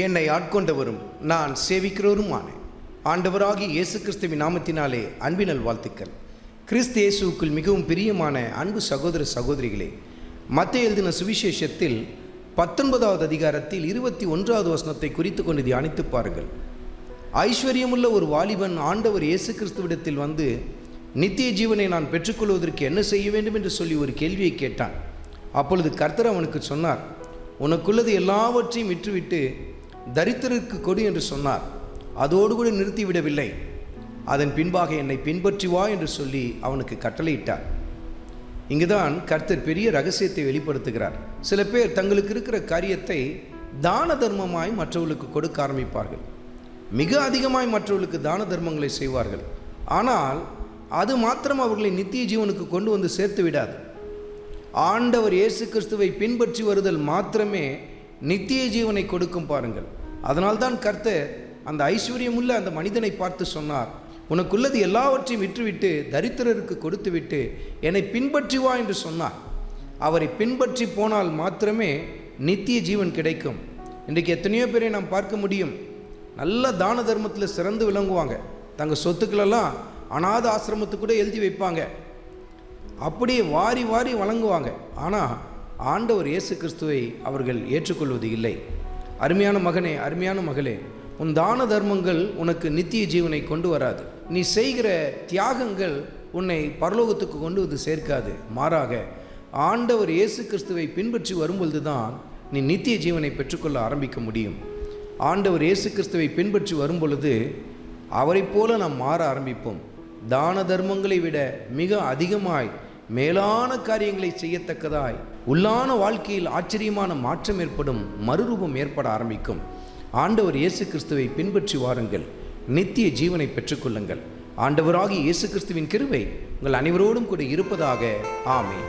என்னை ஆட்கொண்டவரும் நான் சேவிக்கிறவருமான ஆண்டவராகிய இயேசு கிறிஸ்துவின் நாமத்தினாலே அன்பினல் வாழ்த்துக்கள். கிறிஸ்து இயேசுவுக்குள் மிகவும் பிரியமான அன்பு சகோதர சகோதரிகளே, மத்தேயு எழுதின சுவிசேஷத்தில் 19வது அதிகாரத்தில் 21வது வசனத்தை குறித்து கொண்டு தியானித்து பாருங்கள். ஐஸ்வர்யமுள்ள ஒரு வாலிபன் ஆண்டவர் இயேசு கிறிஸ்துவிடத்தில் வந்து நித்திய ஜீவனை நான் பெற்றுக்கொள்வதற்கு என்ன செய்ய வேண்டும் என்று சொல்லி ஒரு கேள்வியை கேட்டான். அப்பொழுது கர்த்தர் அவனுக்கு சொன்னார், உனக்குள்ளது எல்லாவற்றையும் விற்றுவிட்டு தரித்திரருக்கு கொடு என்று சொன்னார். அதோடு கூட நிறுத்திவிடவில்லை, அதன் பின்பாக என்னை பின்பற்றி வா என்று சொல்லி அவனுக்கு கட்டளையிட்டார். இங்குதான் கர்த்தர் பெரிய ரகசியத்தை வெளிப்படுத்துகிறார். சில பேர் தங்களுக்கு இருக்கிற காரியத்தை தான தர்மமாய் மற்றவர்களுக்கு கொடுக்க ஆரம்பிப்பார்கள். மிக அதிகமாய் மற்றவர்களுக்கு தான தர்மங்களை செய்வார்கள். ஆனால் அது மாத்திரம் அவர்களை நித்திய ஜீவனுக்கு கொண்டு வந்து சேர்த்து விடாது. ஆண்டவர் இயேசு கிறிஸ்துவை பின்பற்றி வருதல் மாத்திரமே நித்திய ஜீவனை கொடுக்கும் பாருங்கள். அதனால்தான் கர்த்தர் அந்த ஐஸ்வர்யமுள்ள அந்த மனிதனை பார்த்து சொன்னார், உனக்குள்ளது எல்லாவற்றையும் விற்றுவிட்டு தரித்திரருக்கு கொடுத்து விட்டு என்னை பின்பற்றி வா என்று சொன்னார். அவரை பின்பற்றி போனால் மாத்திரமே நித்திய ஜீவன் கிடைக்கும். இன்றைக்கு எத்தனையோ பேரை நாம் பார்க்க முடியும், நல்ல தான தர்மத்தில் சிறந்து விளங்குவாங்க. தங்கள் சொத்துக்களெல்லாம் அநாத ஆசிரமத்துக்கு கூட எழுதி வைப்பாங்க, அப்படியே வாரி வாரி வழங்குவாங்க. ஆனால் ஆண்டவர் இயேசு கிறிஸ்துவை அவர்கள் ஏற்றுக்கொள்வது இல்லை. அருமையான மகனே, அருமையான மகளே, உன் தான தர்மங்கள் உனக்கு நித்திய ஜீவனை கொண்டு வராது. நீ செய்கிற தியாகங்கள் உன்னை பரலோகத்துக்கு கொண்டு வந்து சேர்க்காது. மாறாக ஆண்டவர் இயேசு கிறிஸ்துவை பின்பற்றி வரும்பொழுது தான் நீ நித்திய ஜீவனை பெற்றுக்கொள்ள ஆரம்பிக்க முடியும். ஆண்டவர் இயேசு கிறிஸ்துவை பின்பற்றி வரும்பொழுது அவரை போல நாம் மாற ஆரம்பிப்போம். தான தர்மங்களை விட மிக அதிகமாய் மேலான காரியங்களை செய்யத்தக்கதாய் உள்ளான வாழ்க்கையில் ஆச்சரியமான மாற்றம் ஏற்படும், மறுரூபம் ஏற்பட ஆரம்பிக்கும். ஆண்டவர் இயேசு கிறிஸ்துவை பின்பற்றி வாருங்கள், நித்திய ஜீவனை பெற்றுக்கொள்ளுங்கள். ஆண்டவராகிய இயேசு கிறிஸ்துவின் கிருபை உங்கள் அனைவரோடும் கூட இருப்பதாக. ஆமென்.